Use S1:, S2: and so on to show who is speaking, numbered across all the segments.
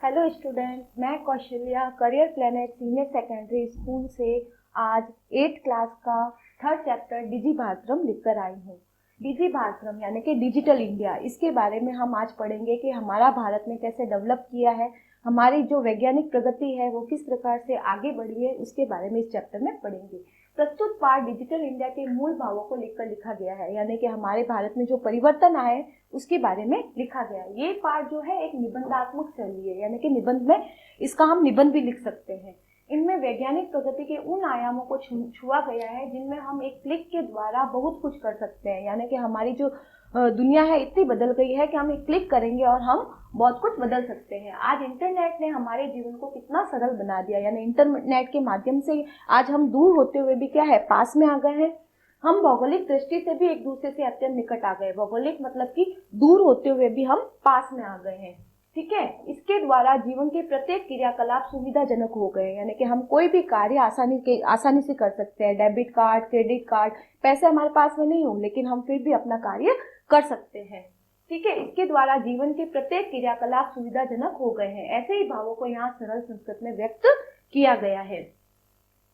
S1: Hello student, मैं Kaushalya career planet senior secondary school से आज 8th क्लास का थर्ड चैप्टर डिजी भारतम लिखकर आई हूँ। डिजी भारतम यानी कि डिजिटल इंडिया, इसके बारे में हम आज पढ़ेंगे कि हमारा भारत ने कैसे डेवलप किया है, हमारी जो वैज्ञानिक प्रगति है वो किस प्रकार से आगे बढ़ी है, उसके बारे में इस चैप्टर में पढ़ेंगे। प्रस्तुत पाठ डिजिटल इंडिया के मूल भावों को लेकर लिखा गया है, यानी कि हमारे भारत में जो परिवर्तन आए उसके बारे में लिखा गया है। ये पाठ जो है एक निबंधात्मक शैली है, यानी कि निबंध में इसका हम निबंध भी लिख सकते हैं। इनमें वैज्ञानिक प्रगति के उन आयामों को छुआ गया है जिनमें हम एक क्लिक के द्वारा बहुत कुछ कर सकते हैं, यानी कि हमारी जो दुनिया है इतनी बदल गई है कि हम एक क्लिक करेंगे और हम बहुत कुछ बदल सकते हैं। आज इंटरनेट ने हमारे जीवन को कितना सरल बना दिया, यानी इंटरनेट के माध्यम से आज हम दूर होते हुए भी क्या है पास में आ गए हैं। हम भौगोलिक दृष्टि से भी एक दूसरे से अत्यंत निकट आ गए। भौगोलिक मतलब कि दूर होते हुए भी हम पास में आ गए हैं। ठीक है, इसके द्वारा जीवन के प्रत्येक क्रियाकलाप सुविधाजनक हो गए, यानी कि हम कोई भी कार्य आसानी से कर सकते हैं। डेबिट कार्ड, क्रेडिट कार्ड, पैसे हमारे पास में नहीं हो लेकिन हम फिर भी अपना कार्य कर सकते हैं। ठीक है, इसके द्वारा जीवन के प्रत्येक क्रियाकलाप सुविधाजनक हो गए हैं। ऐसे ही भावों को यहाँ सरल संस्कृत में व्यक्त किया गया है।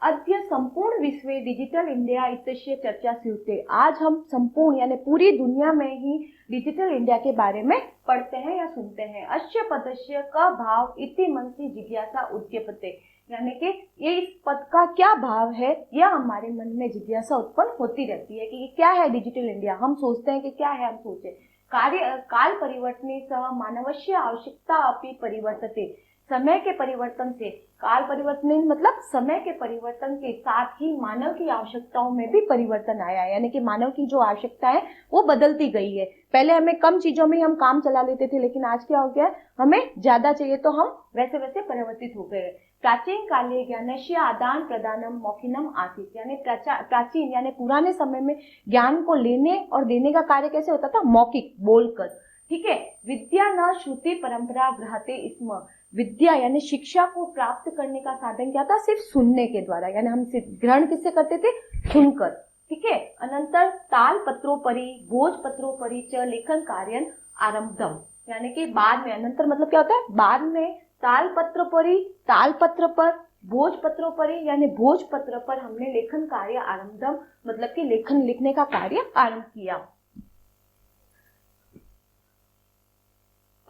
S1: अद्य संपूर्ण विश्व डिजिटल इंडिया इत्यस्य चर्चा स्यूते। आज हम संपूर्ण यानी पूरी दुनिया में ही डिजिटल इंडिया के बारे में पढ़ते हैं या सुनते हैं। अस्य पदस्य का भाव इति मनसि जिज्ञासा उद्यपते, यानी कि ये इस पद का क्या भाव है, यह हमारे मन में जिज्ञासा उत्पन्न होती रहती है कि क्या है डिजिटल इंडिया। हम सोचते हैं कि क्या है, हम सोचे काल परिवर्तने सह मानवस्य आवश्यकता अपि परिवर्तते। समय के परिवर्तन से, काल परिवर्तन मतलब समय के परिवर्तन के साथ ही मानव की आवश्यकताओं में भी परिवर्तन आया है, यानी कि मानव की जो आवश्यकता है वो बदलती गई है। पहले हमें कम चीजों में हम काम चला लेते थे, लेकिन आज क्या हो गया, हमें ज्यादा चाहिए तो हम वैसे वैसे परिवर्तित हो गए। प्राचीन काले ज्ञानस्य आदान प्रदानम मौखिनम आसीत, यानी प्राचीन यानी पुराने समय में ज्ञान को लेने और देने का कार्य कैसे होता था, मौखिक, बोलकर। ठीक है, विद्या न श्रुति परंपरा ग्रहते स्म। विद्या यानी शिक्षा को प्राप्त करने का साधन क्या था, सिर्फ सुनने के द्वारा, यानी हम ग्रहण किससे करते थे, सुनकर। ठीक है, अनंतर ताल पत्रोपरि भोज पत्रोपरि च लेखन कार्य आरंभम, यानी कि बाद में, अनंतर मतलब क्या होता है, बाद में ताल पत्र पर भोज पत्रोपरि यानी भोज पत्र पर हमने लेखन कार्य आरंभम मतलब कि लेखन लिखने का कार्य आरंभ किया।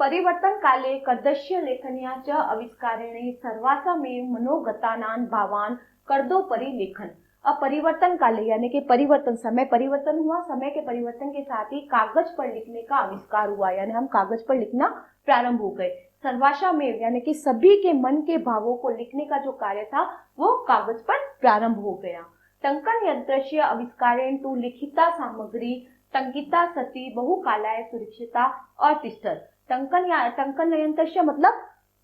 S1: परिवर्तन काले कर्दश्य लेखनिया च आविष्कारेणे सर्वासामेव मनोगतानान भावान कर्दोपरि लेखन। अब परिवर्तन काले यानी कि परिवर्तन, समय परिवर्तन हुआ, समय के परिवर्तन के साथ ही कागज पर लिखने का आविष्कार हुआ, यानी हम कागज पर लिखना प्रारंभ हो गए। सर्वासामेव यानी कि सभी के मन के भावों को लिखने का जो कार्य था वो कागज पर प्रारंभ हो गया। टंकन यंत्रस्य आविष्कारेण तु लिखिता सामग्री टंकिता सती बहुकालाय सुरक्षिता और तिष्ठत। टंकन यंत्र मतलब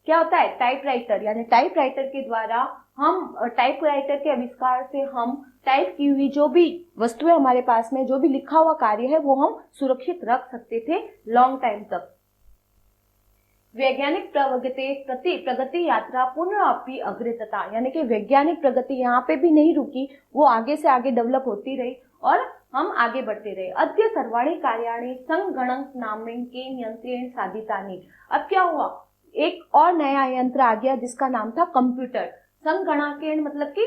S1: क्या होता है, टाइपराइटर, यानी टाइपराइटर के द्वारा हम टाइपराइटर के आविष्कार से हम टाइप की हुई जो भी वस्तुएं हमारे पास में, जो भी लिखा हुआ कार्य है वो हम सुरक्षित रख सकते थे लॉन्ग टाइम तक। वैज्ञानिक प्रगति यात्रा पुनः अग्रता, यानी कि वैज्ञानिक प्रगति यहाँ पे भी नहीं रुकी, वो आगे से आगे डेवलप होती रही और हम आगे बढ़ते रहे। अद्य सर्वाणि कार्याणि संगणक नामेन के यंत्रेण साधितानि। अब क्या हुआ, एक और नया यंत्र आ गया जिसका नाम था कंप्यूटर। संगणकेन मतलब कि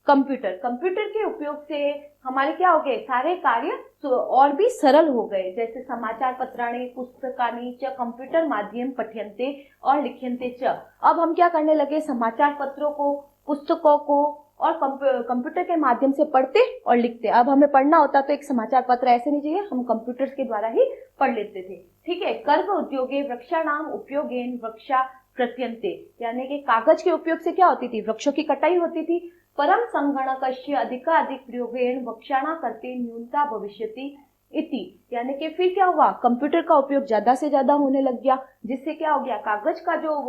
S1: कंप्यूटर, कंप्यूटर के उपयोग से हमारे क्या हो गए, सारे कार्य और भी सरल हो गए। जैसे समाचार पत्राणि पुस्तकानि च कंप्यूटर माध्यम पठ्यन्ते और लिख्यन्ते च। अब हम क्या करने लगे, समाचार पत्रों को, पुस्तकों को और कंप्यूटर के माध्यम से पढ़ते और लिखते। अब हमें पढ़ना होता तो एक समाचार पत्र ऐसे नहीं चाहिए, हम कंप्यूटर के द्वारा ही पढ़ लेते थे। ठीक है, कर्म उद्योगे वृक्षाणाम उपयोगेन वृक्षा प्रत्यन्ते, यानी कि कागज के उपयोग से क्या होती थी, वृक्षों की कटाई होती थी। परम संगणकस्य अधिकाधिक प्रयोगेन वृक्षाणा करते न्यूनता भविष्यति इति, यानी कि फिर क्या हुआ, कंप्यूटर का उपयोग ज्यादा से ज्यादा होने लग गया, जिससे क्या हो गया, कागज का जो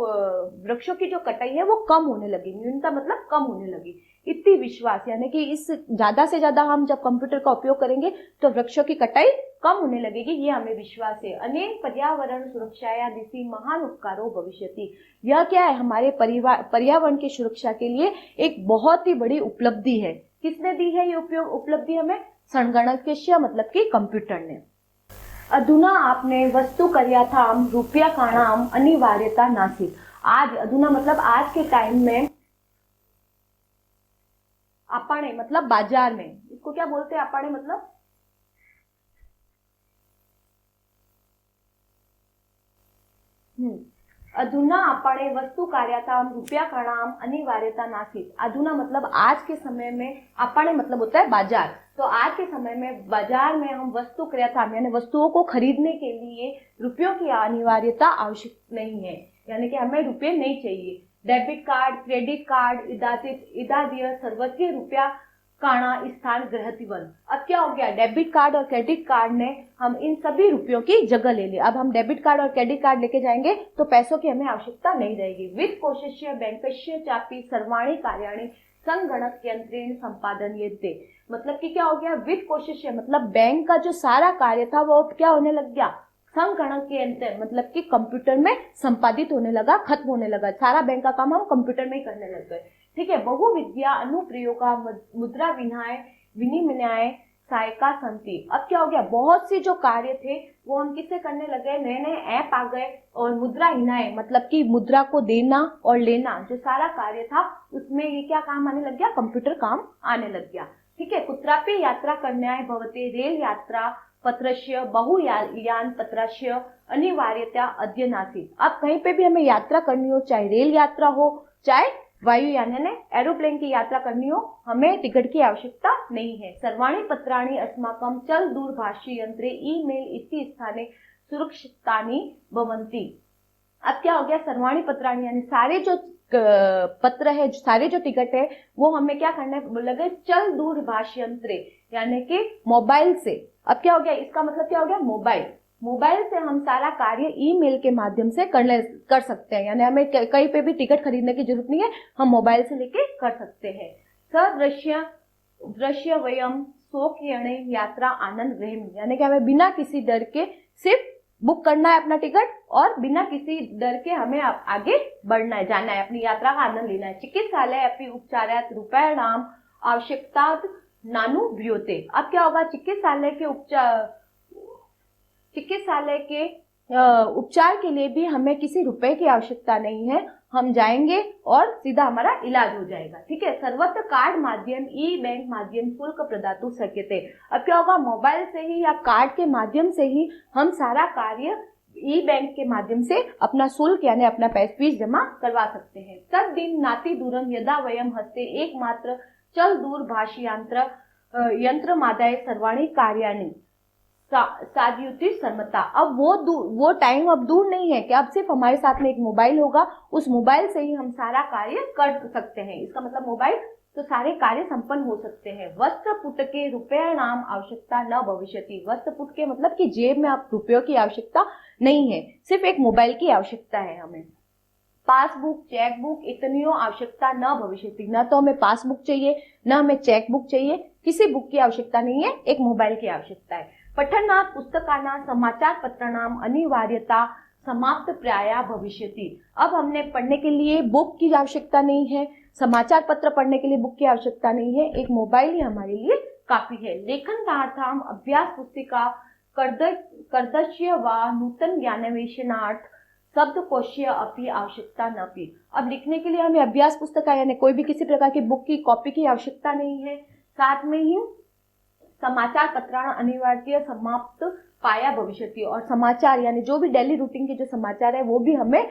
S1: वृक्षों की जो कटाई है वो कम होने लगी। न्यूनता मतलब कम होने लगी। इति विश्वास, यानी कि इस ज्यादा से ज्यादा हम जब कंप्यूटर का उपयोग करेंगे तो वृक्षों की कटाई कम होने लगेगी, ये हमें विश्वास है। अनेक पर्यावरण सुरक्षाया दिशि महान उपकारो भविष्यति। यह क्या है, हमारे पर्यावरण की सुरक्षा के लिए एक बहुत ही बड़ी उपलब्धि है। किसने दी है ये उपलब्धि हमें, संगणकस्य मतलब कि कंप्यूटर ने। अधुना आपने वस्तु कर्याथाम रुपया काणाम अनिवार्यता नासीत। आज अधुना मतलब आज के टाइम में, अपाणे मतलब बाजार में, इसको क्या बोलते हैं अपाणे मतलब अधुना अपाणे वस्तु कार्याताम रूप्याकाणाम अनिवार्यता नासीत। अधुना मतलब आज के समय में, अपाणे मतलब होता है बाजार, तो आज के समय में बाजार में हम वस्तु क्रियाताम यानी वस्तुओं को खरीदने के लिए रुपयों की अनिवार्यता आवश्यक नहीं है, यानी कि हमें रुपये नहीं चाहिए। डेबिट कार्ड, क्रेडिट कार्ड इत्यादि सर्वस्वी रुपया काणा स्थान ग्रहतिवन। अब क्या हो गया, डेबिट कार्ड और क्रेडिट कार्ड ने हम इन सभी रुपयों की जगह ले ली। अब हम डेबिट कार्ड और क्रेडिट कार्ड लेके जाएंगे तो पैसों की हमें आवश्यकता नहीं रहेगी। वित्त कोशस्य बैंकस्य चापी सर्वाणी कार्याणि संगणक यंत्रेण संपादनीयते। मतलब कि क्या हो गया, वित्त कोशस्य मतलब बैंक का जो सारा कार्य था वो क्या होने लग गया, संगणक यंत्र मतलब कि कंप्यूटर में संपादित होने लगा, खत्म होने लगा। सारा बैंक का काम हम कंप्यूटर में ही करने लग गए। ठीक है, बहुविद्या अनुप्रयोगा मुद्रा विनिमय सहायका संति। अब क्या हो गया, बहुत सी जो कार्य थे वो हम किससे करने लगे, नए नए ऐप आ गए, और मुद्रा हिनाए मतलब कि मुद्रा को देना और लेना जो सारा कार्य था उसमें ये क्या काम आने लग गया, कंप्यूटर काम आने लग गया। ठीक है, कुत्रापि यात्रा करण्याय भवते रेल यात्रा पत्रस्य बहुयान पत्रस्य अनिवार्यता अद्यनासीत। अब कहीं पे भी हमें यात्रा करनी हो, चाहे रेल यात्रा हो चाहे वायुयान यानी एरोप्लेन की यात्रा करनी हो, हमें टिकट की आवश्यकता नहीं है। सर्वाणी पत्राणि अस्माकं चल दूरभाषी यंत्रे ईमेल इति स्थाने सुरक्षितानि भवन्ति। अब क्या हो गया, सर्वाणी पत्राणि यानी सारे जो पत्र है, सारे जो टिकट है वो हमें क्या करना है, लगे चल दूरभाष यंत्रे यानी कि मोबाइल से। अब क्या हो गया, इसका मतलब क्या हो गया, मोबाइल से हम सारा कार्य ईमेल के माध्यम से कर सकते हैं, यानी हमें कहीं पे भी टिकट खरीदने की जरूरत नहीं है, हम मोबाइल से लेके कर सकते हैं। दृश्य वयम स्वकीयणे यात्रा आनंद रहमी, यानी कि हमें बिना किसी डर के सिर्फ बुक करना है अपना टिकट और बिना किसी डर के हमें आगे बढ़ना है, जाना है, अपनी यात्रा का आनंद लेना है। चिकित्सालय अपनी उपचारात रुपयाणाम आवश्यकता नानुभूयते। अब क्या होगा, चिकित्सालय के उपचार के लिए भी हमें किसी रुपए की आवश्यकता नहीं है, हम जाएंगे और सीधा हमारा इलाज हो जाएगा। ठीक है, सर्वत्र कार्ड माध्यम ई बैंक माध्यम शुल्क प्रदातु शक्यते। अब क्या होगा, मोबाइल से ही या कार्ड के माध्यम से ही हम सारा कार्य ई बैंक के माध्यम से अपना शुल्क यानी अपना फीस जमा करवा सकते हैं। तद दिन नाति दूरम यदा वयम हस्ते एकमात्र चल दूरभाषी यंत्र मादाय सर्वाणी कार्याणि साधयुति सर्मता। अब वो टाइम अब दूर नहीं है कि अब सिर्फ हमारे साथ में एक मोबाइल होगा, उस मोबाइल से ही हम सारा कार्य कर सकते हैं। इसका मतलब मोबाइल तो सारे कार्य संपन्न हो सकते हैं। वस्त्र पुट के रुपया नाम आवश्यकता न भविष्यति। वस्त्र पुट के मतलब कि जेब में आप रुपयों की आवश्यकता नहीं है, सिर्फ एक मोबाइल की आवश्यकता है हमें। पासबुक चेकबुक इतनियों आवश्यकता न भविष्यति, न तो हमें पासबुक चाहिए न हमें चेकबुक चाहिए, किसी बुक की आवश्यकता नहीं है, एक मोबाइल की आवश्यकता है। पठनात् पुस्तकानां समाचार पत्राणाम अनिवार्यता समाप्त प्राया भविष्यति। अब हमने पढ़ने के लिए बुक की आवश्यकता नहीं है, समाचार पत्र पढ़ने के लिए बुक की आवश्यकता नहीं है, एक मोबाइल ही हमारे लिए काफी है। लेखन कार्थाम अभ्यास पुस्तिका कर्दश्य व नूतन ज्ञानवेशनार्थ शब्दकोशीय अपनी आवश्यकता न पी। अब लिखने के लिए हमें अभ्यास पुस्तक यानी कोई भी किसी प्रकार की बुक की कॉपी की आवश्यकता नहीं है। साथ में ही समाचार पत्राण अनिवार्य समाप्त पाया भविष्यति, और समाचार यानी जो भी डेली रूटीन के जो समाचार है वो भी हमें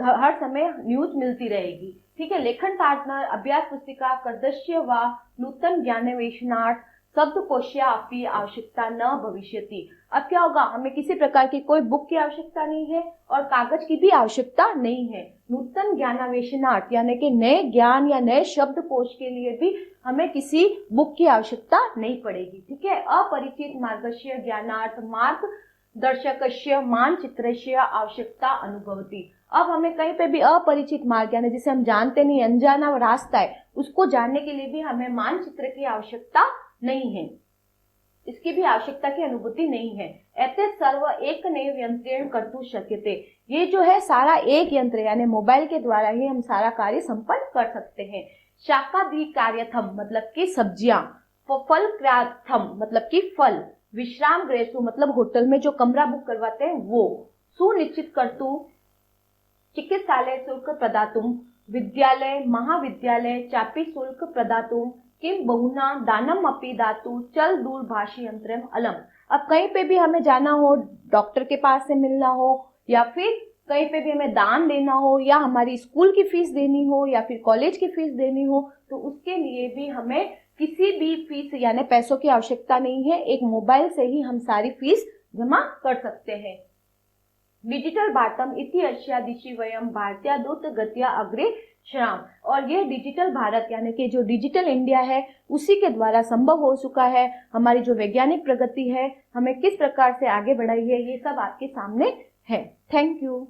S1: हर समय न्यूज मिलती रहेगी। ठीक है, लेखन पार्टनर अभ्यास पुस्तिका कर्दश्य व नूतन ज्ञानवेशनार्थ शब्दकोशीय अपनी आवश्यकता न भविष्यति। अब क्या होगा, हमें किसी प्रकार की कोई बुक की आवश्यकता नहीं है और कागज की भी आवश्यकता नहीं है। नूतन ज्ञानावेशनार्थ यानी कि नए ज्ञान या नए शब्दकोश के लिए भी हमें किसी बुक की आवश्यकता नहीं पड़ेगी। ठीक है, अपरिचित मार्गस्य ज्ञानार्थ मार्गदर्शकस्य मानचित्रस्य आवश्यकता अनुभवती। अब हमें कहीं पे भी अपरिचित मार्ग यानी जिसे हम जानते नहीं, अनजाना रास्ता है, उसको जानने के लिए भी हमें मानचित्र की आवश्यकता नहीं है, इसकी भी आवश्यकता की अनुभूति नहीं है। ऐसे सर्व एक नैव यंत्रेण कर्तुं शक्यते। ये जो है सारा एक यंत्र यानी मोबाइल के द्वारा ही हम सारा कार्य संपन्न कर सकते हैं। शाकादि कार्यथम मतलब कि सब्जियां, फल क्राथम मतलब कि फल, विश्राम गृहसु मतलब होटल में जो कमरा बुक करवाते हैं वो, सुनिश्चित कर्तु चिकित्सालय शुल्क प्रदातुं, विद्यालय महाविद्यालय चापि शुल्क प्रदातुं, किं बहुना दानम अपि दातु चल दूरभाषी यंत्रम अलम। अब कहीं पे भी हमें जाना हो, डॉक्टर के पास से मिलना हो, या फिर कहीं पे भी हमें दान देना हो, या हमारी स्कूल की फीस देनी हो, या फिर कॉलेज की फीस देनी हो, तो उसके लिए भी हमें किसी भी फीस यानी पैसों की आवश्यकता नहीं है। एक मोबाइल से ही हम सारी फीस जमा कर सकते हैं। डिजिटल भारतम इति अस्या दिशि वयम भारतीय द्रुत गत्या अग्रे श्याम। और यह डिजिटल भारत यानी कि जो डिजिटल इंडिया है उसी के द्वारा संभव हो चुका है। हमारी जो वैज्ञानिक प्रगति है, हमें किस प्रकार से आगे बढ़ाई है, ये सब आपके सामने है। Thank you.